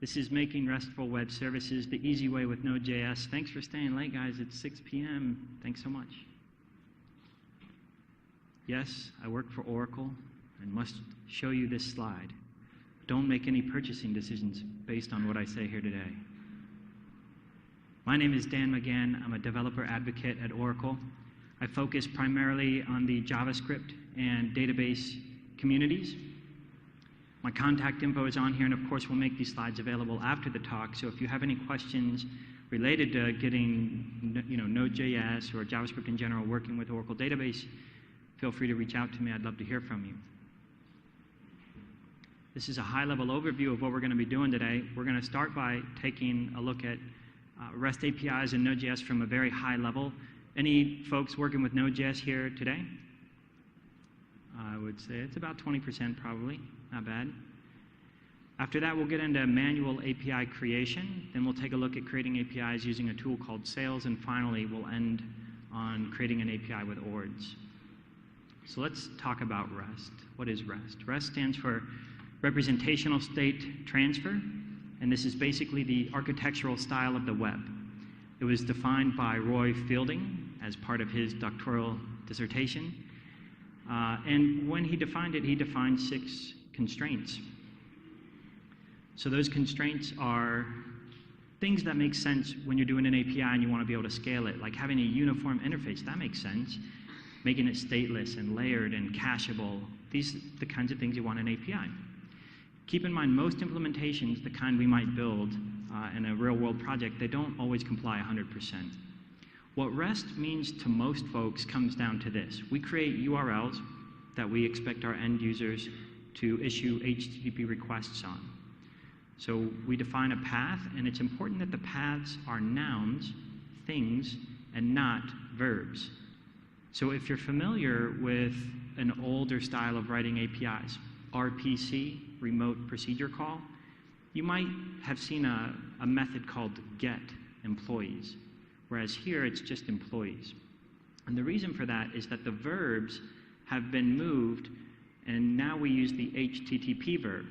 This is making RESTful web services the easy way with Node.js. Thanks for staying late, guys. It's 6 p.m. Thanks so much. Yes, I work for Oracle and must show you this slide. Don't make any purchasing decisions based on what I say here today. My name is Dan Mcghan. I'm a developer advocate at Oracle. I focus primarily on the JavaScript and database communities. My contact info is on here, and of course we'll make these slides available after the talk. So if you have any questions related to getting Node.js or JavaScript in general working with Oracle Database, feel free to reach out to me. I'd love to hear from you. This is a high-level overview of what we're going to be doing today. We're going to start by taking a look at REST APIs and Node.js from a very high level. Any folks working with Node.js here today? I would say it's about 20% probably, not bad. After that, we'll get into manual API creation. Then we'll take a look at creating APIs using a tool called Sails. And finally, we'll end on creating an API with ORDS. So let's talk about REST. What is REST? REST stands for Representational State Transfer. And this is basically the architectural style of the web. It was defined by Roy Fielding as part of his doctoral dissertation. And when he defined it, he defined 6 constraints. So those constraints are things that make sense when you're doing an API and you want to be able to scale it, like having a uniform interface. That makes sense. Making it stateless and layered and cacheable. These are the kinds of things you want in an API. Keep in mind, most implementations, the kind we might build in a real-world project, they don't always comply 100%. What REST means to most folks comes down to this. We create URLs that we expect our end users to issue HTTP requests on. So we define a path, and it's important that the paths are nouns, things, and not verbs. So if you're familiar with an older style of writing APIs, RPC, Remote Procedure Call, you might have seen a method called get employees, whereas here it's just employees. And the reason for that is that the verbs have been moved, and now we use the HTTP verb.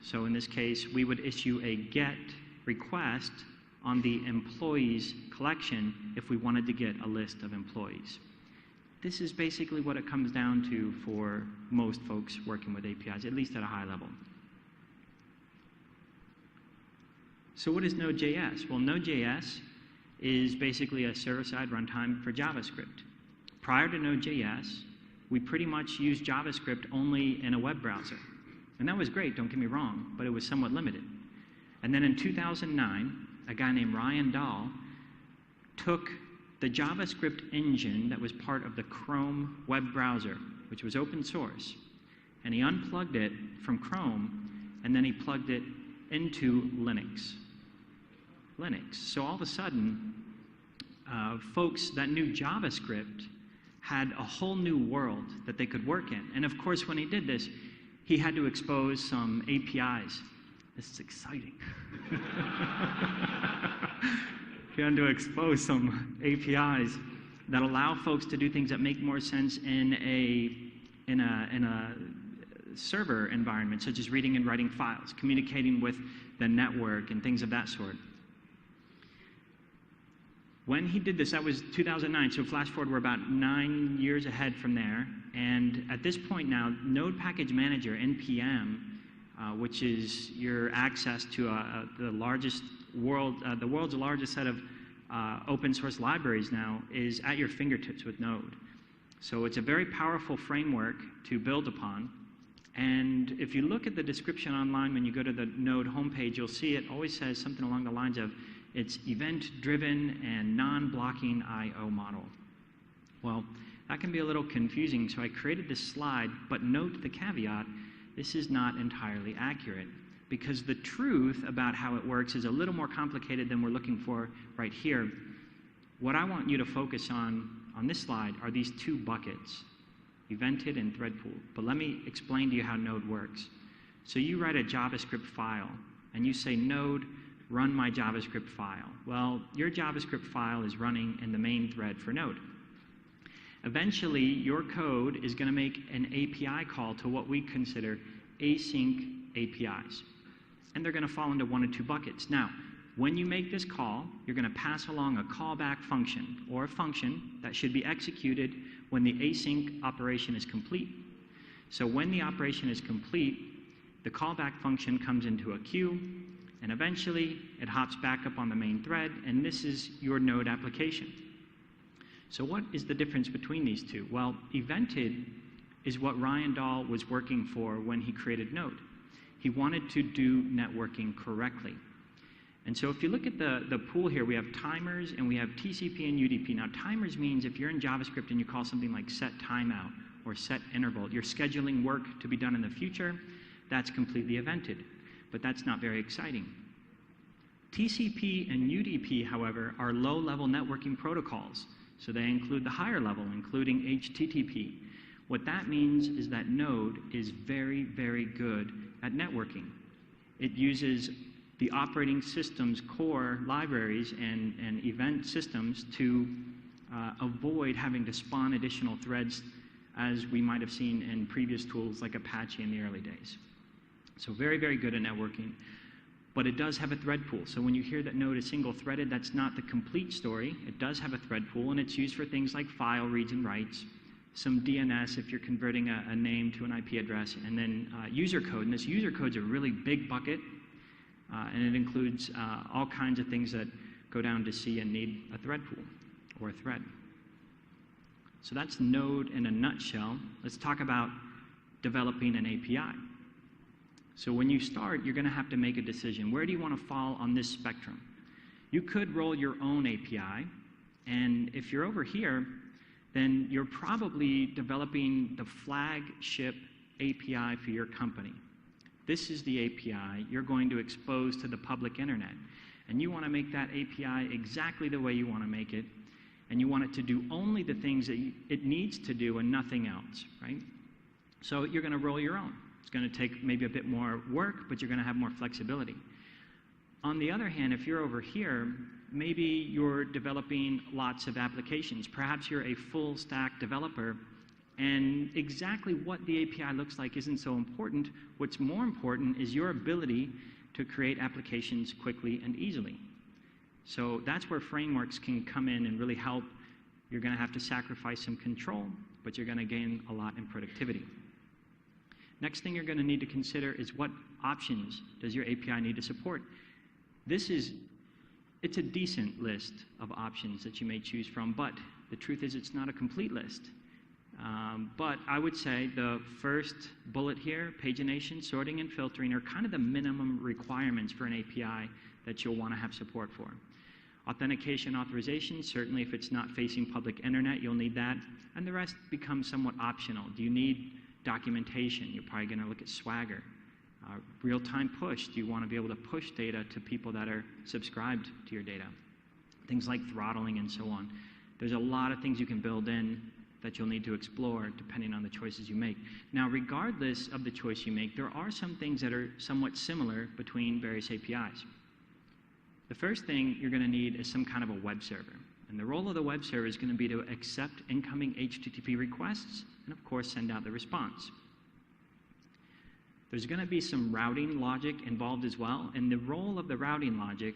So in this case, we would issue a get request on the employees collection if we wanted to get a list of employees. This is basically what it comes down to for most folks working with APIs, at least at a high level. So what is Node.js? Well, Node.js is basically a server-side runtime for JavaScript. Prior to Node.js, we pretty much used JavaScript only in a web browser. And that was great, don't get me wrong, but it was somewhat limited. And then in 2009, a guy named Ryan Dahl took the JavaScript engine that was part of the Chrome web browser, which was open source, and he unplugged it from Chrome, and then he plugged it into Linux. So all of a sudden, folks that knew JavaScript had a whole new world that they could work in. And of course, when he did this, he had to expose some APIs. This is exciting. He had to expose some APIs that allow folks to do things that make more sense in a server environment, such as reading and writing files, communicating with the network, and things of that sort. When he did this, that was 2009, so flash forward, we're about 9 years ahead from there. And at this point now, Node Package Manager, NPM, which is your access to the world's largest set of open source libraries now, is at your fingertips with Node. So it's a very powerful framework to build upon. And if you look at the description online when you go to the Node homepage, you'll see it always says something along the lines of it's event-driven and non-blocking I/O model. Well, that can be a little confusing, so I created this slide, but note the caveat, this is not entirely accurate, because the truth about how it works is a little more complicated than we're looking for right here. What I want you to focus on this slide are these 2 buckets, evented and thread pool. But let me explain to you how Node works. So you write a JavaScript file, and you say, Node, run my JavaScript file. Well, your JavaScript file is running in the main thread for Node. Eventually, your code is going to make an API call to what we consider async APIs. and they're going to fall into one of two buckets. Now, when you make this call, you're going to pass along a callback function, or a function that should be executed when the async operation is complete. So when the operation is complete, the callback function comes into a queue, and eventually it hops back up on the main thread, and this is your Node application. So what is the difference between these two? Well, evented is what Ryan Dahl was working for when he created Node. He wanted to do networking correctly. And so if you look at the pool here, we have timers and we have TCP and UDP. Now, timers means if you're in JavaScript and you call something like set timeout or set interval, you're scheduling work to be done in the future. That's completely evented, but that's not very exciting. TCP and UDP, however, are low-level networking protocols. So they include the higher level, including HTTP. What that means is that Node is very, very good at networking. It uses the operating system's core libraries and event systems to avoid having to spawn additional threads, as we might have seen in previous tools like Apache in the early days. So very, very good at networking. But it does have a thread pool. So when you hear that Node is single-threaded, that's not the complete story. It does have a thread pool, and it's used for things like file reads and writes, some DNS if you're converting a name to an IP address, and then user code. And this user code's a really big bucket, and it includes all kinds of things that go down to C and need a thread pool or a thread. So that's Node in a nutshell. Let's talk about developing an API. So when you start, you're going to have to make a decision. Where do you want to fall on this spectrum? You could roll your own API, and if you're over here, then you're probably developing the flagship API for your company. This is the API you're going to expose to the public internet, and you want to make that API exactly the way you want to make it, and you want it to do only the things that it needs to do and nothing else, right? So you're going to roll your own. It's going to take maybe a bit more work, but you're going to have more flexibility. On the other hand, if you're over here, maybe you're developing lots of applications. Perhaps you're a full stack developer, and exactly what the API looks like isn't so important. What's more important is your ability to create applications quickly and easily. So that's where frameworks can come in and really help. You're going to have to sacrifice some control, but you're going to gain a lot in productivity. Next thing you're going to need to consider is what options does your API need to support. It's a decent list of options that you may choose from, but the truth is it's not a complete list. But I would say the first bullet here, pagination, sorting, and filtering, are kind of the minimum requirements for an API that you'll want to have support for. Authentication, authorization, certainly if it's not facing public internet, you'll need that. And the rest becomes somewhat optional. Do you need documentation? You're probably going to look at Swagger. Real-time push. Do you want to be able to push data to people that are subscribed to your data? Things like throttling and so on. There's a lot of things you can build in that you'll need to explore depending on the choices you make. Now, regardless of the choice you make, there are some things that are somewhat similar between various APIs. The first thing you're going to need is some kind of a web server. And the role of the web server is going to be to accept incoming HTTP requests and, of course, send out the response. There's going to be some routing logic involved as well, and the role of the routing logic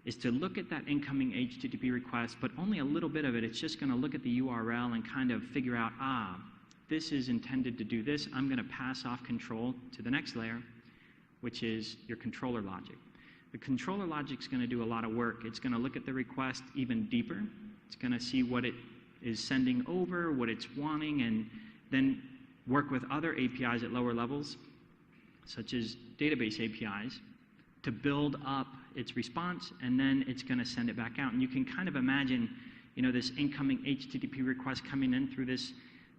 is to look at that incoming HTTP request, but only a little bit of it. It's just going to look at the URL and kind of figure out, this is intended to do this. I'm going to pass off control to the next layer, which is your controller logic. The controller logic is going to do a lot of work. It's going to look at the request even deeper. It's going to see what it is sending over, what it's wanting, and then work with other APIs at lower levels, such as database APIs, to build up its response, and then it's going to send it back out. And you can kind of imagine, this incoming HTTP request coming in through this,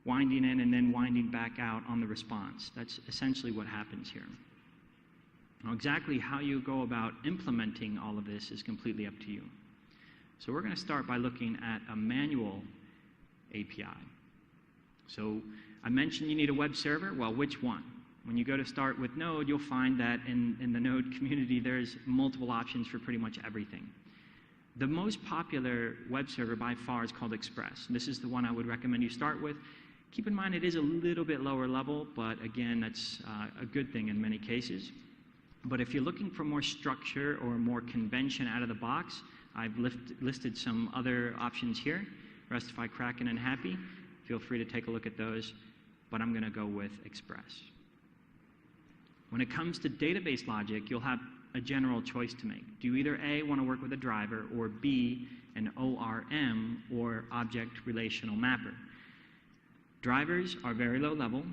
winding in and then winding back out on the response. That's essentially what happens here. Now, exactly how you go about implementing all of this is completely up to you. So we're going to start by looking at a manual API. So I mentioned you need a web server. Well, which one? When you go to start with Node, you'll find that in the Node community, there's multiple options for pretty much everything. The most popular web server by far is called Express. This is the one I would recommend you start with. Keep in mind it is a little bit lower level, but again, that's a good thing in many cases. But if you're looking for more structure or more convention out of the box, I've listed some other options here. Restify, Kraken, and Happy. Feel free to take a look at those, but I'm going to go with Express. When it comes to database logic, you'll have a general choice to make. Do you either A, want to work with a driver, or B, an ORM, or Object Relational Mapper? Drivers are very low level,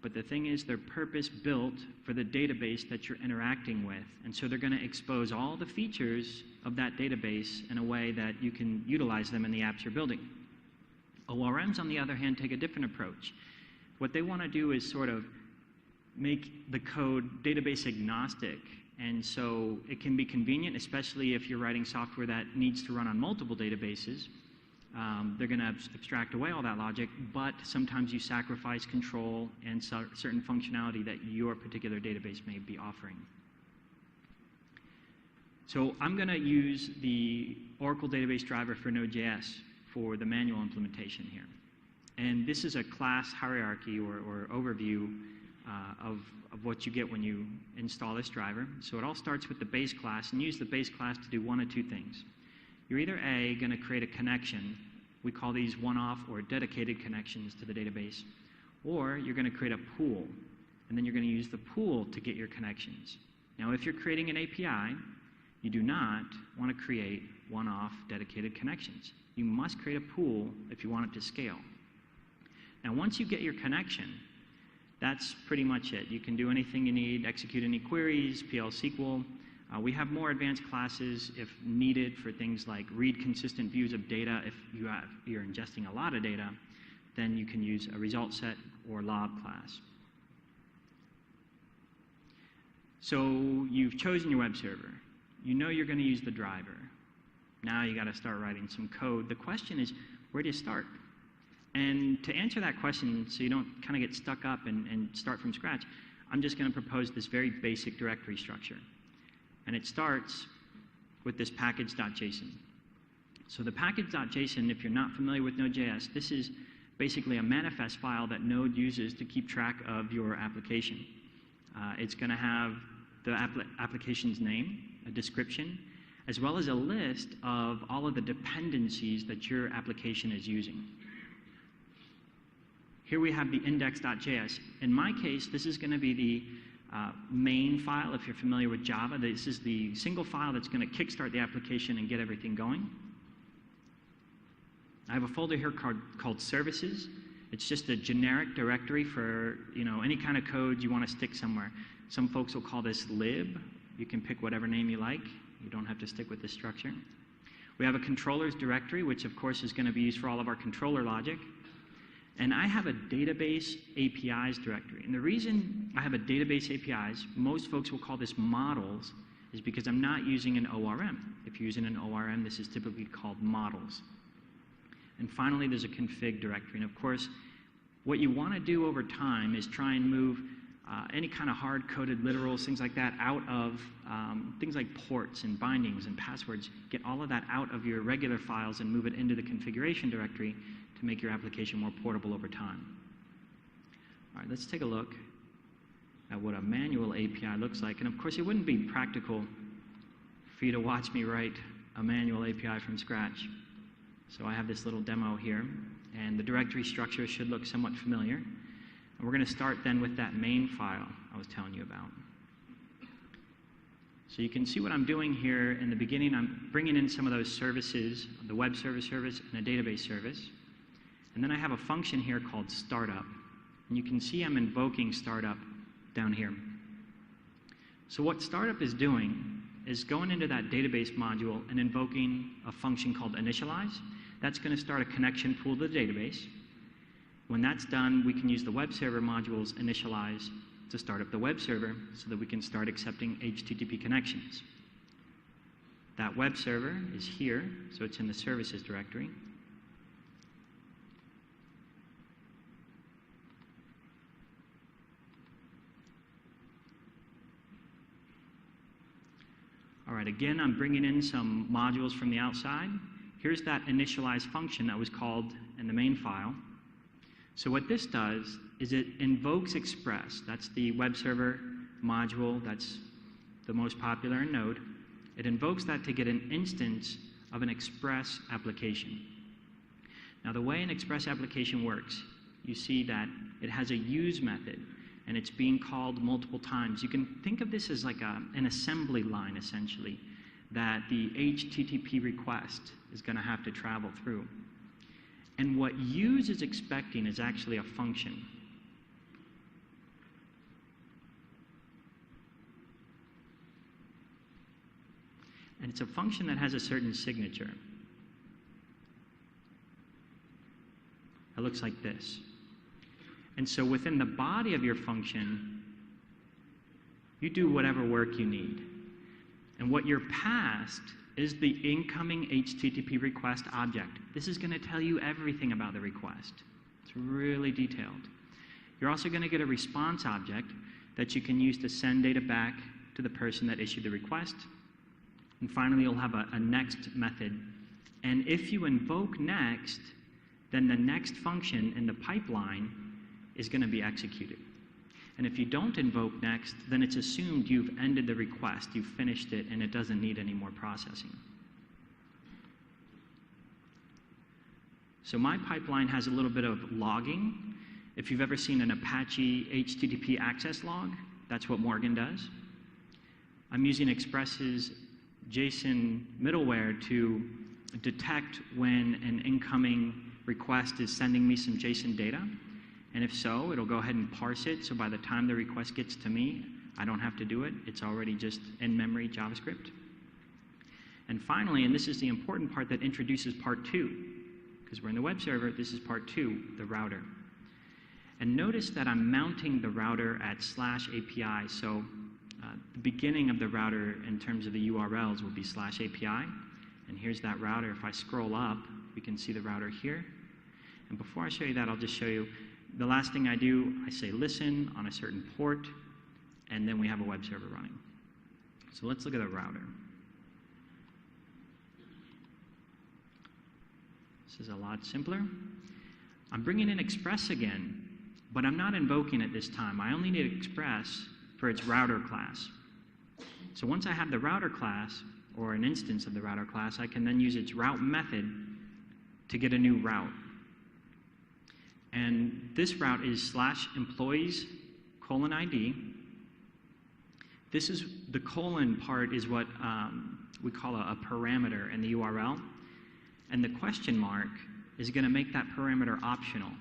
but the thing is they're purpose-built for the database that you're interacting with, and so they're going to expose all the features of that database in a way that you can utilize them in the apps you're building. ORMs, on the other hand, take a different approach. What they want to do is sort of make the code database agnostic, and so it can be convenient, especially if you're writing software that needs to run on multiple databases. They're going to abstract away all that logic, but sometimes you sacrifice control and certain functionality that your particular database may be offering. So I'm going to use the Oracle Database Driver for Node.js for the manual implementation here. And this is a class hierarchy or overview of what you get when you install this driver. So it all starts with the base class, and use the base class to do one of two things. You're either A, going to create a connection. We call these one-off or dedicated connections to the database. Or you're going to create a pool, and then you're going to use the pool to get your connections. Now, if you're creating an API, you do not want to create one-off dedicated connections. You must create a pool if you want it to scale. Now, once you get your connection, that's pretty much it. You can do anything you need, execute any queries, PL SQL. We have more advanced classes if needed for things like read consistent views of data. If you're ingesting a lot of data, then you can use a result set or log class. So you've chosen your web server. You know you're going to use the driver. Now you got to start writing some code. The question is, where do you start? And to answer that question, so you don't kind of get stuck up and start from scratch, I'm just going to propose this very basic directory structure. And it starts with this package.json. So the package.json, if you're not familiar with Node.js, this is basically a manifest file that Node uses to keep track of your application. It's going to have the application's name, a description, as well as a list of all of the dependencies that your application is using. Here we have the index.js. In my case, this is going to be the main file. If you're familiar with Java, this is the single file that's going to kickstart the application and get everything going. I have a folder here called services. It's just a generic directory for any kind of code you want to stick somewhere. Some folks will call this lib. You can pick whatever name you like. You don't have to stick with this structure. We have a controllers directory, which of course is going to be used for all of our controller logic. And I have a database APIs directory. And the reason I have a database APIs, most folks will call this models, is because I'm not using an ORM. If you're using an ORM, this is typically called models. And finally, there's a config directory. And of course, what you want to do over time is try and move any kind of hard-coded literals, things like that, out of things like ports and bindings and passwords. Get all of that out of your regular files and move it into the configuration directory to make your application more portable over time. All right, let's take a look at what a manual API looks like. And of course, it wouldn't be practical for you to watch me write a manual API from scratch. So I have this little demo here, and the directory structure should look somewhat familiar. And we're going to start then with that main file I was telling you about. So you can see what I'm doing here in the beginning. I'm bringing in some of those services, the web service and a database service. And then I have a function here called startup. And you can see I'm invoking startup down here. So what startup is doing is going into that database module and invoking a function called initialize. That's going to start a connection pool to the database. When that's done, we can use the web server module's initialize to start up the web server so that we can start accepting HTTP connections. That web server is here, so it's in the services directory. All right, again, I'm bringing in some modules from the outside. Here's that initialize function that was called in the main file. So what this does is it invokes Express. That's the web server module that's the most popular in Node. It invokes that to get an instance of an express application. Now, the way an express application works, you see that it has a use method, and it's being called multiple times. You can think of this as like an assembly line, essentially, that the HTTP request is going to have to travel through. And what use is expecting is actually a function. And it's a function that has a certain signature. It looks like this. And so within the body of your function, you do whatever work you need. And what you're passed is the incoming HTTP request object. This is going to tell you everything about the request. It's really detailed. You're also going to get a response object that you can use to send data back to the person that issued the request. And finally, you'll have a next method. And if you invoke next, then the next function in the pipeline is going to be executed. And if you don't invoke next, then it's assumed you've ended the request, you've finished it, and it doesn't need any more processing. So my pipeline has a little bit of logging. If you've ever seen an Apache HTTP access log, that's what Mcghan does. I'm using Express's JSON middleware to detect when an incoming request is sending me some JSON data. And if so, it'll go ahead and parse it, so by the time the request gets to me, I don't have to do it. It's already just in-memory JavaScript. And finally, and this is the important part that introduces part 2, because we're in the web server, this is part 2, the router. And notice that I'm mounting the router at /API, so the beginning of the router in terms of the URLs will be /API, and here's that router. If I scroll up, we can see the router here. And before I show you that, I'll just show you the last thing I do. I say listen on a certain port, and then we have a web server running. So let's look at the router. This is a lot simpler. I'm bringing in Express again, but I'm not invoking it this time. I only need Express for its router class. So once I have the router class, or an instance of the router class, I can then use its route method to get a new route. And this route is /employees:\ID. This is the colon part is what we call a parameter in the URL. And the question mark is going to make that parameter optional,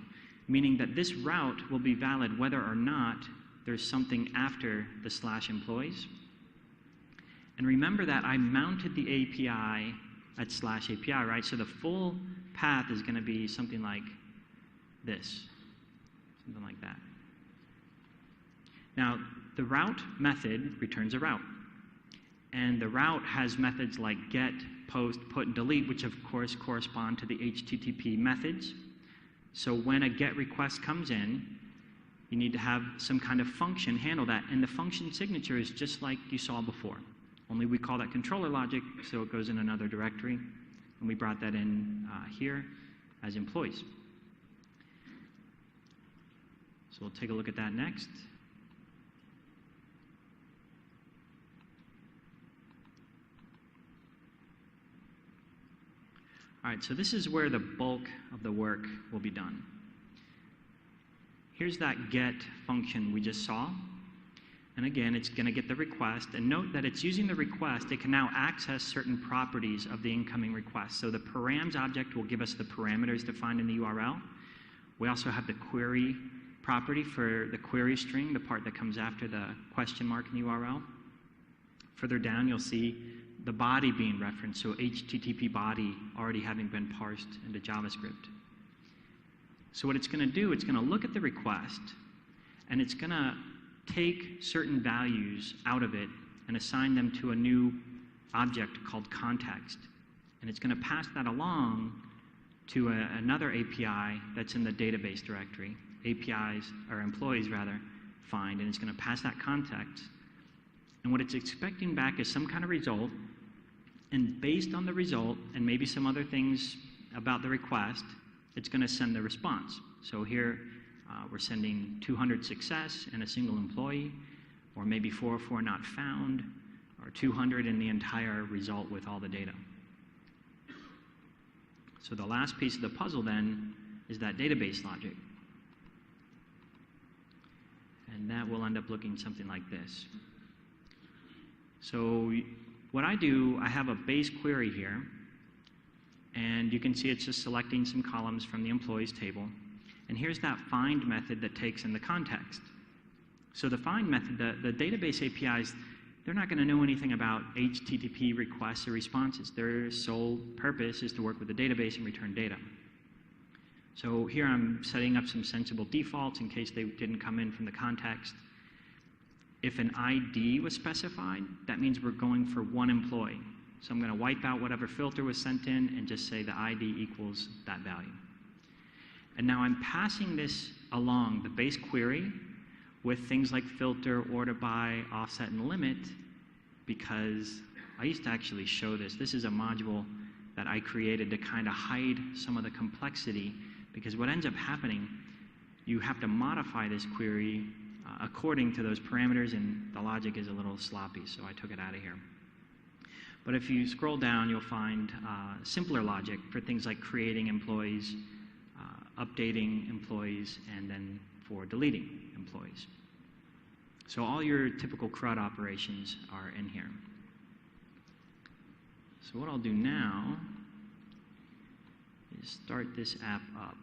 meaning that this route will be valid whether or not there's something after the /employees. And remember that I mounted the API at /API, right? So the full path is going to be something like this, something like that. Now, the route method returns a route. And the route has methods like get, post, put, and delete, which of course correspond to the HTTP methods. So when a GET request comes in, you need to have some kind of function handle that. And the function signature is just like you saw before. Only we call that controller logic, so it goes in another directory. And we brought that in here as employees. So we'll take a look at that next. All right, so this is where the bulk of the work will be done. Here's that get function we just saw. And again, it's going to get the request. And note that it's using the request. It can now access certain properties of the incoming request. So the params object will give us the parameters defined in the URL. We also have the query property for the query string, the part that comes after the question mark in the URL. Further down, you'll see the body being referenced, so HTTP body already having been parsed into JavaScript. So what it's going to do, it's going to look at the request, and it's going to take certain values out of it and assign them to a new object called context. And it's going to pass that along to another API that's in the database directory, APIs, or employees rather, find, and it's going to pass that context. And what it's expecting back is some kind of result, and based on the result, and maybe some other things about the request, it's going to send the response. So here, we're sending 200 success and a single employee, or maybe 404 not found. or 200 in the entire result with all the data. So the last piece of the puzzle then is that database logic. And that will end up looking something like this. So what I do, I have a base query here, and you can see it's just selecting some columns from the employees table. And here's that find method that takes in the context. So the find method, the database APIs, they're not going to know anything about HTTP requests or responses. Their sole purpose is to work with the database and return data. So here I'm setting up some sensible defaults in case they didn't come in from the context. If an ID was specified, that means we're going for one employee. So I'm going to wipe out whatever filter was sent in and just say the ID equals that value. And now I'm passing this along the base query with things like filter, order by, offset, and limit, because I used to actually show this. This is a module that I created to kind of hide some of the complexity, because what ends up happening, you have to modify this query according to those parameters, and the logic is a little sloppy, so I took it out of here. But if you scroll down, you'll find simpler logic for things like creating employees, updating employees, and then for deleting employees. So all your typical CRUD operations are in here. So what I'll do now is start this app up.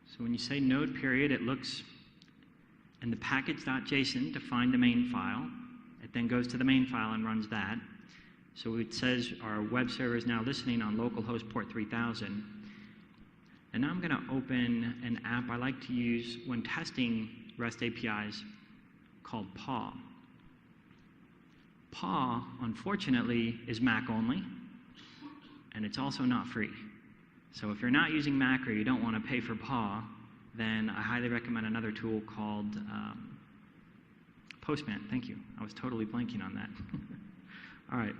So when you say node period, it looks in the package.json to find the main file. It then goes to the main file and runs that. So it says our web server is now listening on localhost port 3000. And now I'm going to open an app I like to use when testing REST APIs called Paw. Paw, unfortunately, is Mac only, and it's also not free. So if you're not using Mac or you don't want to pay for Paw, then I highly recommend another tool called Postman. Thank you. I was totally blanking on that. All right.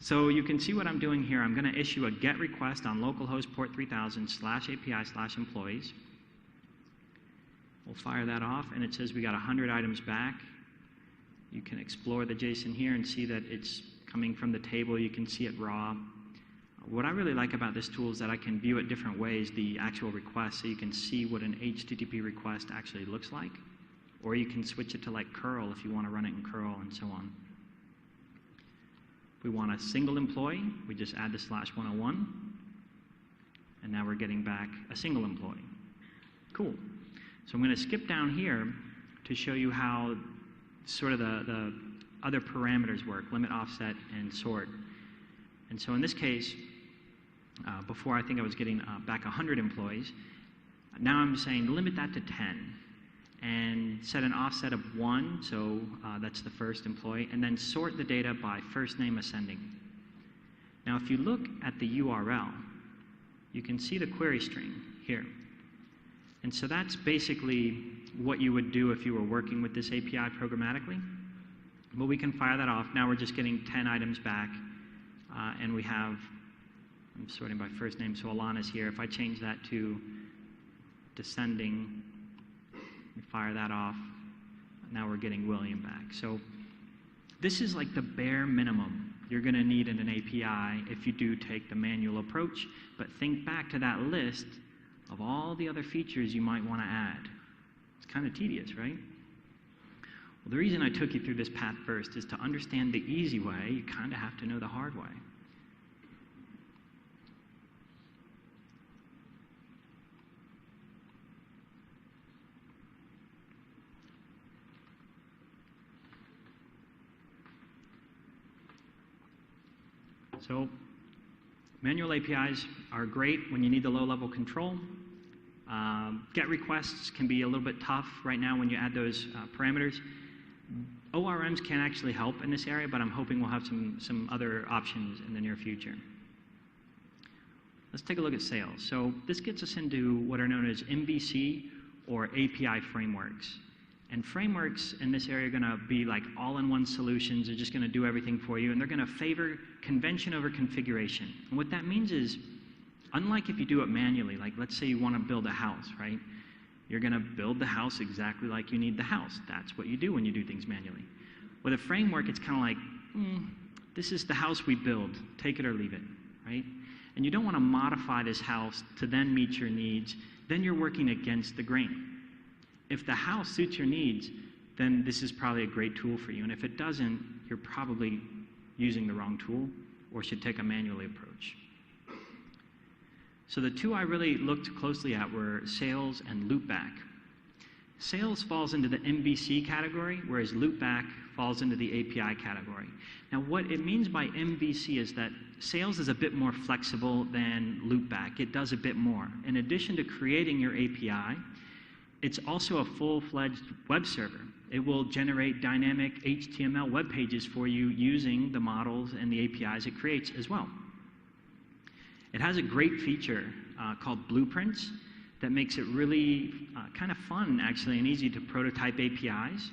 So you can see what I'm doing here. I'm going to issue a GET request on localhost port 3000/API/employees. We'll fire that off, and it says we got 100 items back. You can explore the JSON here and see that it's coming from the table. You can see it raw. What I really like about this tool is that I can view it different ways, the actual request, so you can see what an HTTP request actually looks like. Or you can switch it to like curl if you want to run it in curl and so on. If we want a single employee, we just add the /101. And now we're getting back a single employee. Cool. So I'm going to skip down here to show you how sort of the other parameters work, limit, offset, and sort. And so in this case, before I think I was getting back 100 employees, now I'm saying limit that to 10 and set an offset of 1, so that's the first employee, and then sort the data by first name ascending. Now if you look at the URL, you can see the query string here. And so that's basically what you would do if you were working with this API programmatically. But we can fire that off. Now we're just getting 10 items back. And we have, I'm sorting by first name, so Alana's here. If I change that to descending, we fire that off. Now we're getting William back. So this is like the bare minimum you're going to need in an API if you do take the manual approach. But think back to that list of all the other features you might want to add. It's kind of tedious, right? Well, the reason I took you through this path first is to understand the easy way. You kind of have to know the hard way. So manual APIs are great when you need the low-level control. GET requests can be a little bit tough right now when you add those parameters. ORMs can actually help in this area, but I'm hoping we'll have some other options in the near future. Let's take a look at Sails. So this gets us into what are known as MVC or API frameworks. And frameworks in this area are going to be like all-in-one solutions. They're just going to do everything for you, and they're going to favor convention over configuration. And what that means is Unlike if you do it manually, like let's say you want to build a house, right? You're going to build the house exactly like you need the house. That's what you do when you do things manually. With a framework, it's kind of like, this is the house we build. Take it or leave it, right? And you don't want to modify this house to then meet your needs. Then you're working against the grain. If the house suits your needs, then this is probably a great tool for you. And if it doesn't, you're probably using the wrong tool or should take a manual approach. So the two I really looked closely at were Sails and Loopback. Sails falls into the MVC category, whereas Loopback falls into the API category. Now what it means by MVC is that Sails is a bit more flexible than Loopback. It does a bit more. In addition to creating your API, it's also a full-fledged web server. It will generate dynamic HTML web pages for you using the models and the APIs it creates as well. It has a great feature called Blueprints that makes it really kind of fun, actually, and easy to prototype APIs.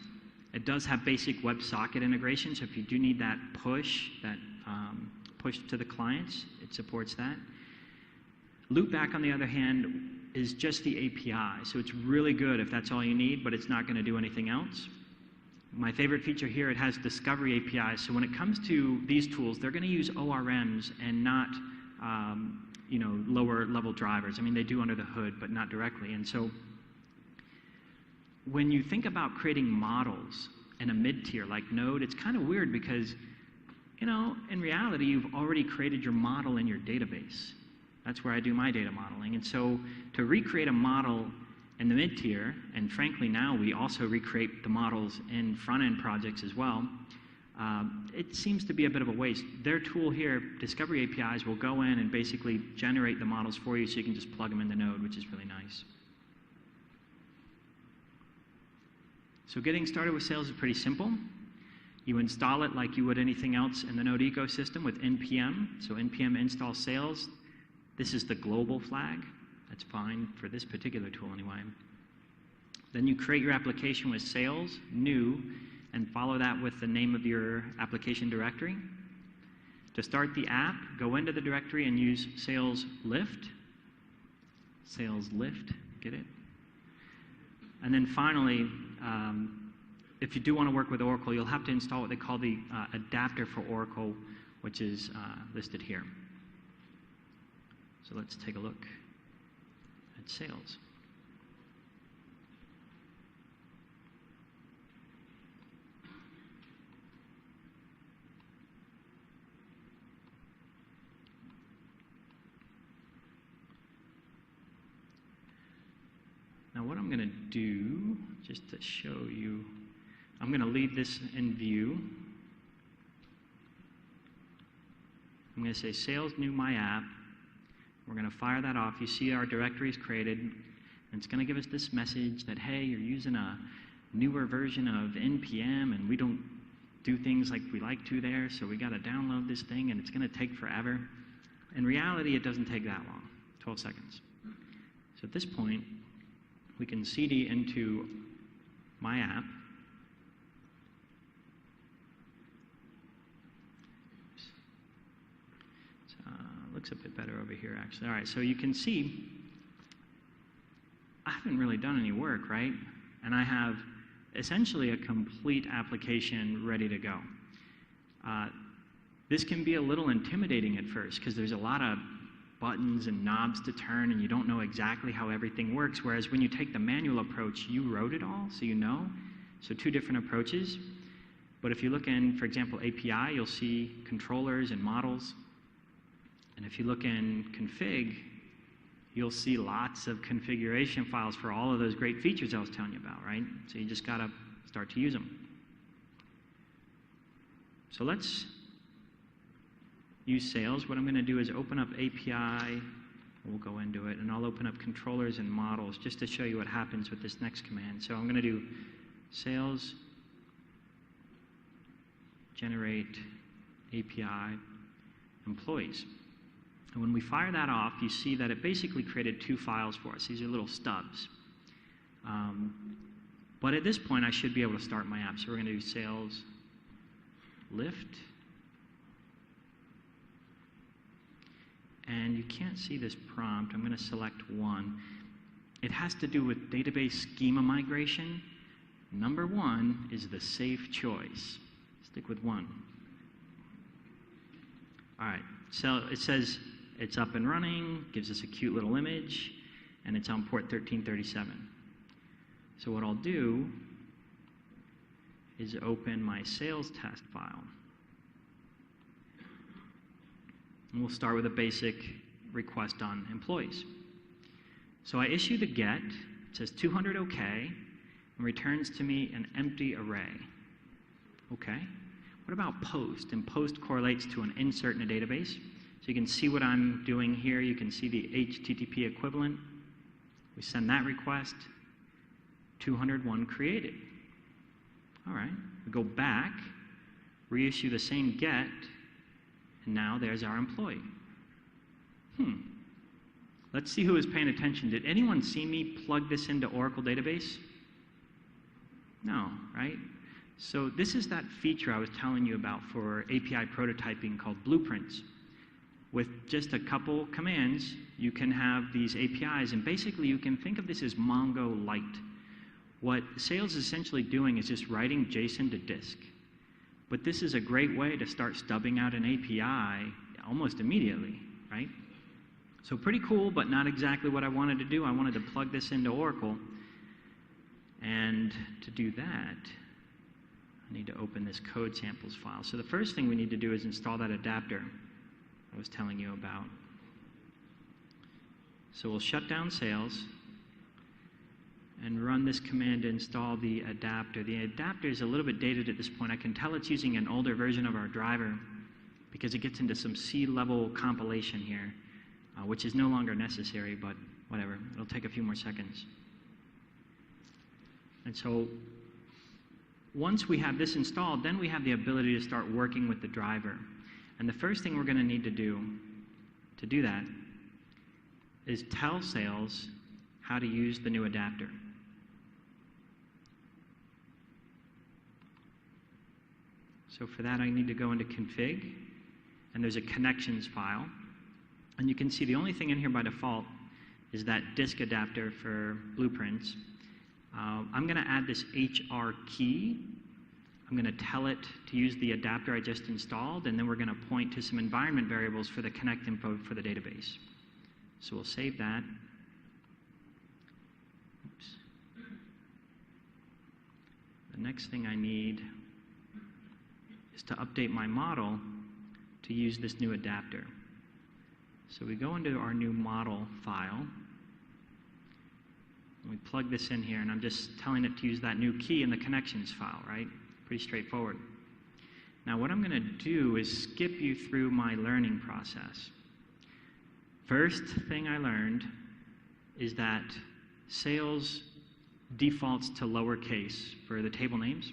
It does have basic WebSocket integration, so if you do need that push to the clients, it supports that. Loopback, on the other hand, is just the API, so it's really good if that's all you need, but it's not going to do anything else. My favorite feature here, it has discovery APIs, so when it comes to these tools, they're going to use ORMs and not lower level drivers. I mean, they do under the hood, but not directly. And so when you think about creating models in a mid-tier like Node, it's kind of weird because, in reality, you've already created your model in your database. That's where I do my data modeling. And so to recreate a model in the mid-tier, and frankly now we also recreate the models in front-end projects as well, it seems to be a bit of a waste. Their tool here, Discovery APIs, will go in and basically generate the models for you so you can just plug them into Node, which is really nice. So getting started with Sails is pretty simple. You install it like you would anything else in the Node ecosystem with npm. So npm install Sails. This is the global flag. That's fine for this particular tool anyway. Then you create your application with Sails, new, and follow that with the name of your application directory. To start the app, go into the directory and use Sails lift. Sails lift, get it? And then finally, if you do want to work with Oracle, you'll have to install what they call the adapter for Oracle, which is listed here. So let's take a look at Sails. Now what I'm going to do, just to show you, I'm going to leave this in view. I'm going to say Sails new my app. We're going to fire that off. You see our directory is created, and it's going to give us this message that, hey, you're using a newer version of NPM, and we don't do things like we like to there, so we got to download this thing, and it's going to take forever. In reality, it doesn't take that long, 12 seconds. So at this point, we can cd into my app. Looks a bit better over here, actually. All right, so you can see I haven't really done any work, right? And I have essentially a complete application ready to go. This can be a little intimidating at first because there's a lot of buttons and knobs to turn and you don't know exactly how everything works, whereas when you take the manual approach, you wrote it all, so you know. So two different approaches. But if you look in, for example, API, you'll see controllers and models. And if you look in config, you'll see lots of configuration files for all of those great features I was telling you about, right? So you just got to start to use them. So let's use Sails. What I'm going to do is open up API. We'll go into it, and I'll open up controllers and models just to show you what happens with this next command. So I'm going to do Sails generate API employees. And when we fire that off, you see that it basically created two files for us. These are little stubs. But at this point, I should be able to start my app. So we're going to do Sails lift. And you can't see this prompt. I'm going to select one. It has to do with database schema migration. Number one is the safe choice. Stick with one. All right, so it says it's up and running, gives us a cute little image, and it's on port 1337. So what I'll do is open my sales test file. And we'll start with a basic request on employees. So I issue the get, it says 200 OK, and returns to me an empty array. Okay. What about post? And post correlates to an insert in a database. So you can see what I'm doing here. You can see the HTTP equivalent. We send that request, 201 created. All right, we go back, reissue the same get, and now there's our employee. Let's see who is paying attention. Did anyone see me plug this into Oracle database? No, right? So this is that feature I was telling you about for API prototyping called blueprints. With just a couple commands, you can have these APIs, and basically you can think of this as Mongo Lite. What Sails is essentially doing is just writing JSON to disk. But this is a great way to start stubbing out an API almost immediately, right? So pretty cool, but not exactly what I wanted to do. I wanted to plug this into Oracle. And to do that, I need to open this code samples file. So the first thing we need to do is install that adapter I was telling you about. So we'll shut down Sails and run this command to install the adapter. The adapter is a little bit dated at this point. I can tell it's using an older version of our driver because it gets into some C-level compilation here, which is no longer necessary, but whatever. It'll take a few more seconds. And so once we have this installed, then we have the ability to start working with the driver. And the first thing we're going to need to do that is tell Sails how to use the new adapter. So for that, I need to go into config, and there's a connections file. And you can see the only thing in here by default is that disk adapter for blueprints. I'm going to add this HR key. I'm going to tell it to use the adapter I just installed, and then we're going to point to some environment variables for the connect info for the database. So we'll save that. Oops. The next thing I need is to update my model to use this new adapter. So we go into our new model file. We plug this in here, and I'm just telling it to use that new key in the connections file, right? Pretty straightforward. Now what I'm going to do is skip you through my learning process. First thing I learned is that Sails defaults to lowercase for the table names.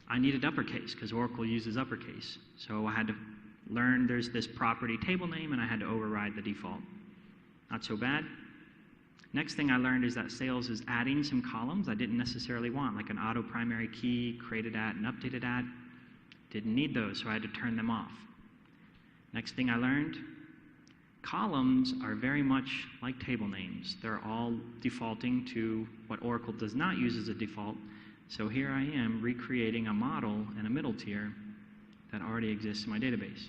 I needed uppercase because Oracle uses uppercase. So I had to learn there's this property table name, and I had to override the default. Not so bad. Next thing I learned is that Sails is adding some columns I didn't necessarily want, like an auto primary key, created at, and updated at. Didn't need those, so I had to turn them off. Next thing I learned, columns are very much like table names. They're all defaulting to what Oracle does not use as a default. So here I am recreating a model and a middle tier that already exists in my database.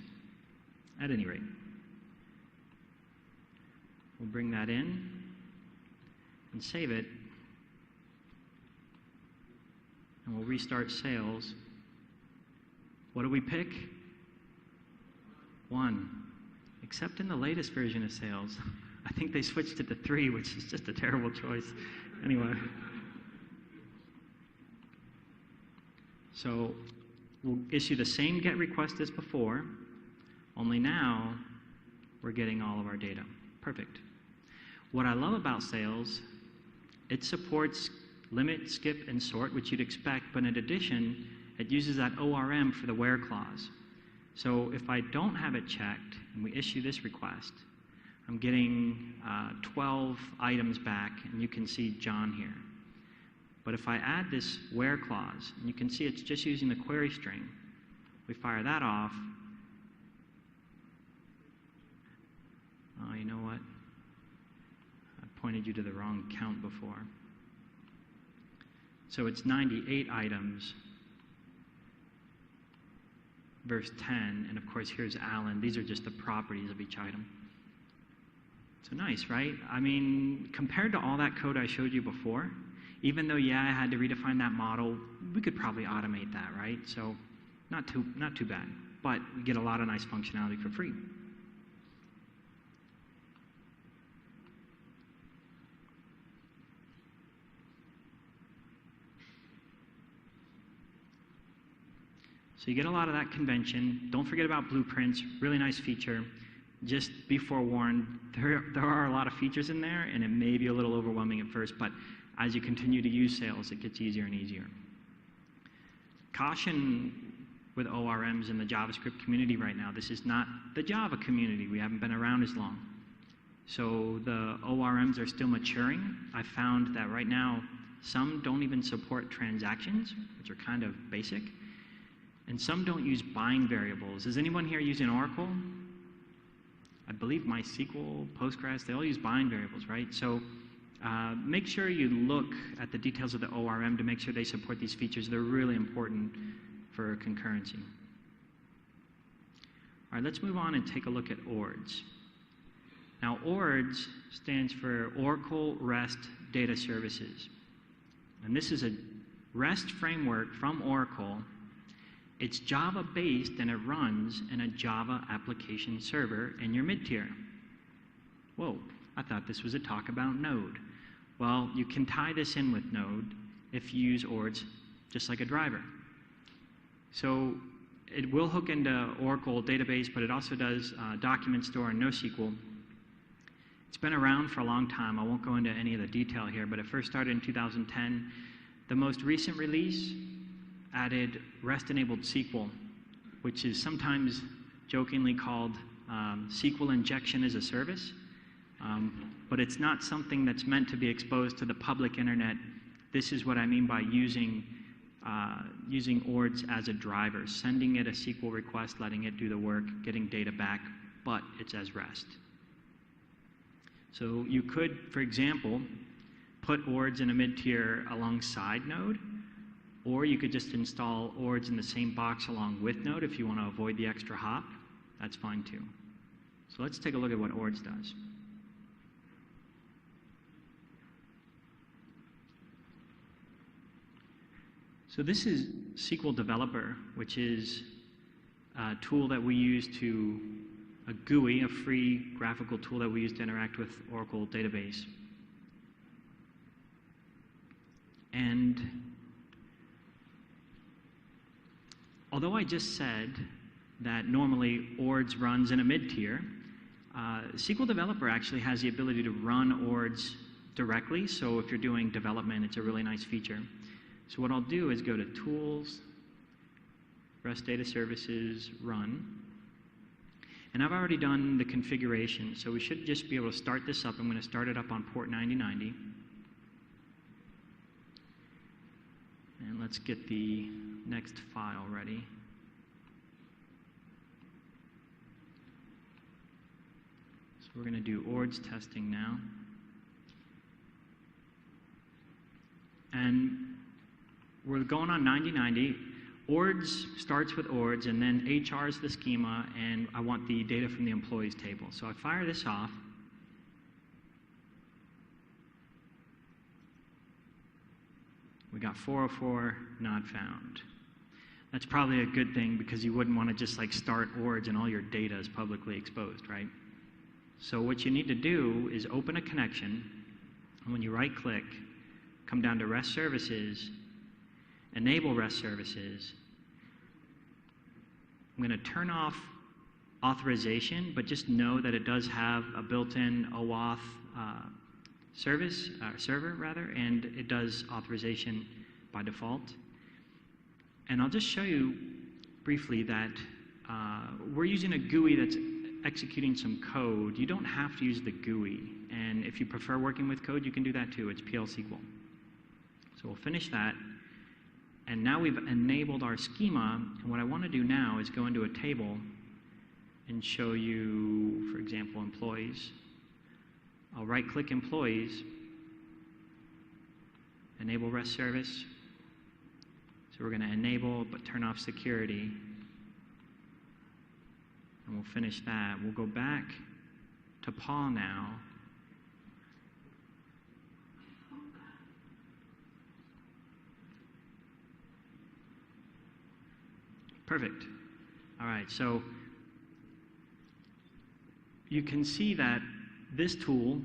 At any rate, we'll bring that in and save it, and we'll restart Sails. What do we pick? 1. Except in the latest version of Sails, I think they switched it to 3, which is just a terrible choice. Anyway. So we'll issue the same GET request as before, only now we're getting all of our data. Perfect. What I love about Sails, it supports limit, skip, and sort, which you'd expect, but in addition, it uses that ORM for the where clause. So if I don't have it checked and we issue this request, I'm getting 12 items back, and you can see John here. But if I add this where clause, and you can see it's just using the query string, we fire that off, Oh, you know what? I pointed you to the wrong count before. So it's 98 items, verse 10, and of course here's Alan. These are just the properties of each item. So nice, right? I mean, compared to all that code I showed you before, even though, yeah, I had to redefine that model, we could probably automate that, right? So not too bad, but we get a lot of nice functionality for free. So you get a lot of that convention. Don't forget about blueprints, really nice feature. Just be forewarned, there are a lot of features in there, and it may be a little overwhelming at first, but as you continue to use Sails, it gets easier and easier. Caution with ORMs in the JavaScript community right now. This is not the Java community. We haven't been around as long. So the ORMs are still maturing. I found that right now, some don't even support transactions, which are kind of basic. And some don't use bind variables. Is anyone here using Oracle? I believe MySQL, Postgres, they all use bind variables, right? So make sure you look at the details of the ORM to make sure they support these features. They're really important for concurrency. All right, let's move on and take a look at ORDS. Now, ORDS stands for Oracle REST Data Services. And this is a REST framework from Oracle. It's Java-based, and it runs in a Java application server in your mid-tier. Whoa, I thought this was a talk about Node. Well, you can tie this in with Node if you use ORDS just like a driver. So it will hook into Oracle database, but it also does document store and NoSQL. It's been around for a long time. I won't go into any of the detail here, but it first started in 2010. The most recent release added REST-enabled SQL, which is sometimes jokingly called SQL injection as a service. But it's not something that's meant to be exposed to the public internet. This is what I mean by using ORDS as a driver, sending it a SQL request, letting it do the work, getting data back, but it's as REST. So you could, for example, put ORDS in a mid-tier alongside Node, or you could just install ORDS in the same box along with Node if you want to avoid the extra hop. That's fine too. So let's take a look at what ORDS does. So this is SQL Developer, which is a tool that we use to, a GUI, a free graphical tool that we use to interact with Oracle database. And although I just said that normally ORDS runs in a mid-tier, SQL Developer actually has the ability to run ORDS directly. So if you're doing development, it's a really nice feature. So what I'll do is go to Tools, REST Data Services, Run. And I've already done the configuration, so we should just be able to start this up. I'm going to start it up on port 9090. And let's get the next file ready. So we're going to do ORDS testing now. And we're going on 9090. ORDS starts with ORDS, and then HR is the schema, and I want the data from the employees table. So I fire this off. We got 404 not found. That's probably a good thing because you wouldn't want to just like start ORDS and all your data is publicly exposed, right? So what you need to do is open a connection, and when you right-click, come down to REST Services, enable REST Services. I'm going to turn off authorization, but just know that it does have a built-in OAuth server, and it does authorization by default. And I'll just show you briefly that we're using a GUI that's executing some code. You don't have to use the GUI, and if you prefer working with code, you can do that too. It's PL SQL. So we'll finish that. And now we've enabled our schema, and what I want to do now is go into a table and show you, for example, employees. I'll right-click employees, enable REST service. So we're going to enable but turn off security. And we'll finish that. We'll go back to Paul now. Perfect. All right, so you can see that this tool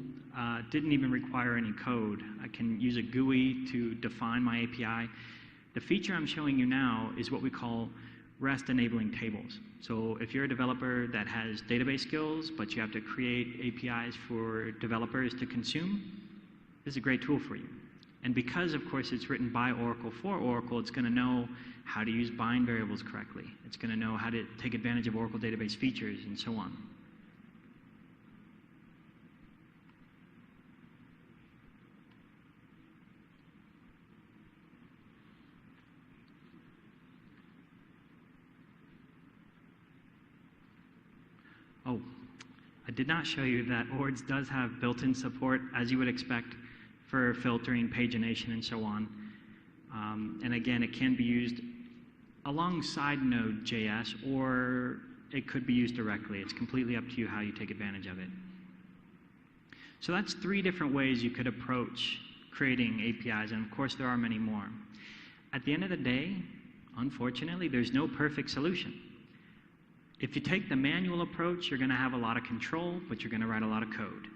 didn't even require any code. I can use a GUI to define my API. The feature I'm showing you now is what we call REST enabling tables. So if you're a developer that has database skills, but you have to create APIs for developers to consume, this is a great tool for you. And because, of course, it's written by Oracle for Oracle, it's going to know how to use bind variables correctly. It's going to know how to take advantage of Oracle database features and so on. Oh, I did not show you that ORDS does have built-in support, as you would expect, for filtering, pagination, and so on. And again, it can be used alongside Node.js, or it could be used directly. It's completely up to you how you take advantage of it. So that's 3 different ways you could approach creating APIs, and of course there are many more. At the end of the day, unfortunately, there's no perfect solution. If you take the manual approach, you're going to have a lot of control, but you're going to write a lot of code.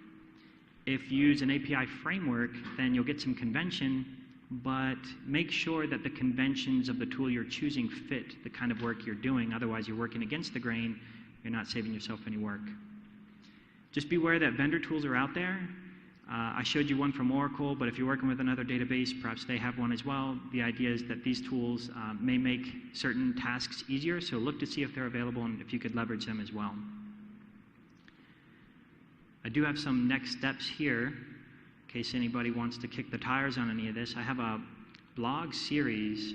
If you use an API framework, then you'll get some convention, but make sure that the conventions of the tool you're choosing fit the kind of work you're doing. Otherwise, you're working against the grain. You're not saving yourself any work. Just be aware that vendor tools are out there. I showed you one from Oracle, but if you're working with another database, perhaps they have one as well. The idea is that these tools may make certain tasks easier, so look to see if they're available and if you could leverage them as well. I do have some next steps here, in case anybody wants to kick the tires on any of this. I have a blog series.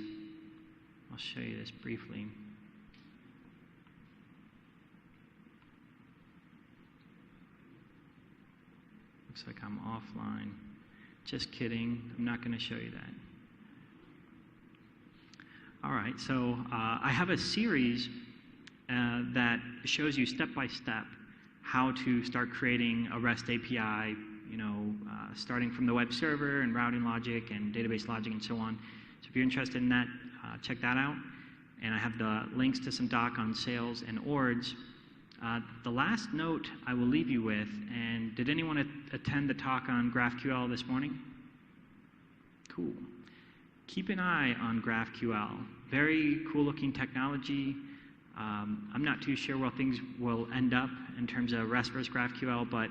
I'll show you this briefly. Looks like I'm offline. Just kidding. I'm not going to show you that. All right, so I have a series that shows you step by step how to start creating a REST API, starting from the web server and routing logic and database logic and so on. So if you're interested in that, check that out. And I have the links to some doc on Sails and ORDS. The last note I will leave you with, and did anyone attend the talk on GraphQL this morning? Cool. Keep an eye on GraphQL. Very cool looking technology. I'm not too sure where things will end up in terms of REST versus GraphQL, but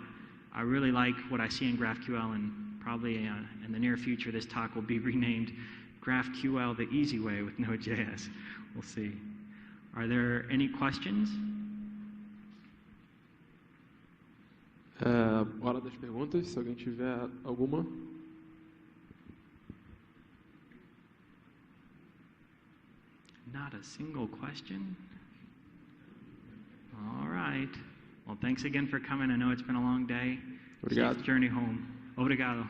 I really like what I see in GraphQL, and probably in the near future this talk will be renamed GraphQL the Easy Way with Node.js. We'll see. Are there any questions? Hora das perguntas, se alguém tiver alguma. Not a single question? All right. Well, thanks again for coming. I know it's been a long day. Obrigado. Safe journey home. Obrigado.